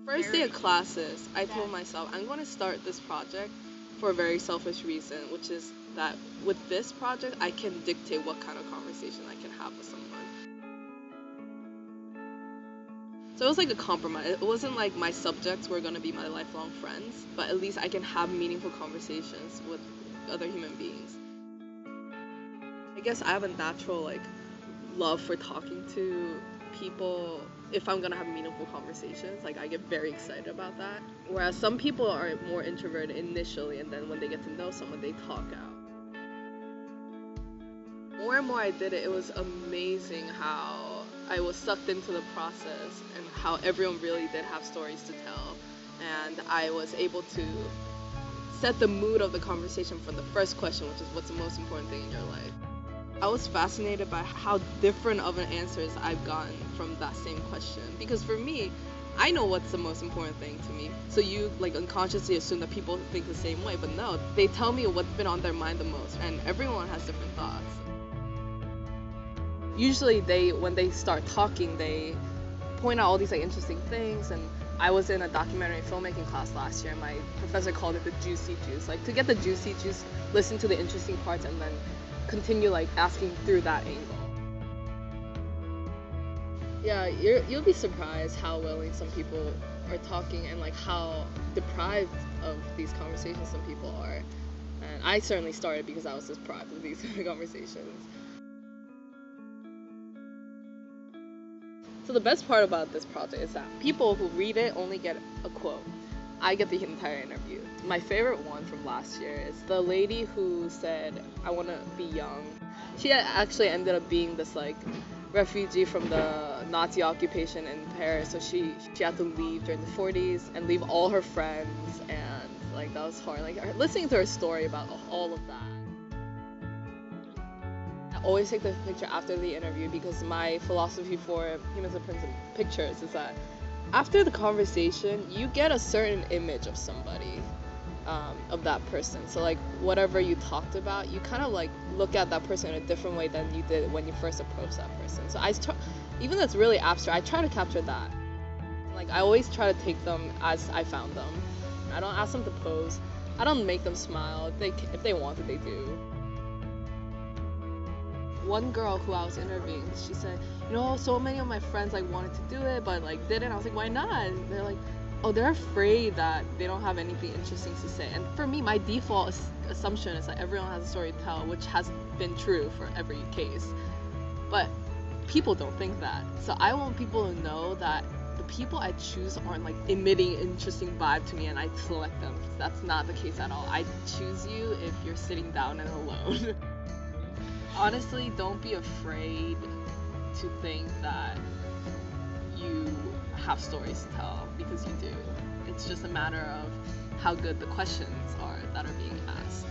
First day of classes, I told myself I'm going to start this project for a very selfish reason, which is that with this project, I can dictate what kind of conversation I can have with someone. So it was like a compromise. It wasn't like my subjects were going to be my lifelong friends, but at least I can have meaningful conversations with other human beings. I guess I have a natural like love for talking to people if I'm gonna have meaningful conversations. Like I get very excited about that. Whereas some people are more introverted initially, and then when they get to know someone, they talk out. More and more I did it, it was amazing how I was sucked into the process and how everyone really did have stories to tell. And I was able to set the mood of the conversation from the first question, which is what's the most important thing in your life. I was fascinated by how different of an answers I've gotten from that same question. Because for me, I know what's the most important thing to me. So you like unconsciously assume that people think the same way, but no, they tell me what's been on their mind the most, and everyone has different thoughts. Usually when they start talking, they point out all these like interesting things. And I was in a documentary filmmaking class last year, and my professor called it the juicy juice. Like to get the juicy juice, listen to the interesting parts and then continue like asking through that angle. Yeah, you'll be surprised how willing some people are talking and like how deprived of these conversations some people are. And I certainly started because I was deprived of these conversations. So the best part about this project is that people who read it only get a quote. I get the entire interview. My favorite one from last year is the lady who said, I want to be young. She actually ended up being this like refugee from the Nazi occupation in Paris, so she had to leave during the 40s and leave all her friends, and like that was hard. Like listening to her story about all of that. I always take the picture after the interview because my philosophy for Humans of Princeton pictures is that after the conversation, you get a certain image of somebody, of that person. So like whatever you talked about, you kind of like look at that person in a different way than you did when you first approached that person. So even though it's really abstract, I try to capture that. Like I always try to take them as I found them. I don't ask them to pose. I don't make them smile. If they want it, they do. One girl who I was interviewing, she said, so many of my friends like wanted to do it, but like didn't. I was like, why not? And they're like, oh, they're afraid that they don't have anything interesting to say. And for me, my default assumption is that everyone has a story to tell, which has been true for every case. But people don't think that. So I want people to know that the people I choose aren't like emitting interesting vibe to me and I select them. That's not the case at all. I choose you if you're sitting down and alone. Honestly, don't be afraid to think that you have stories to tell, because you do. It's just a matter of how good the questions are that are being asked.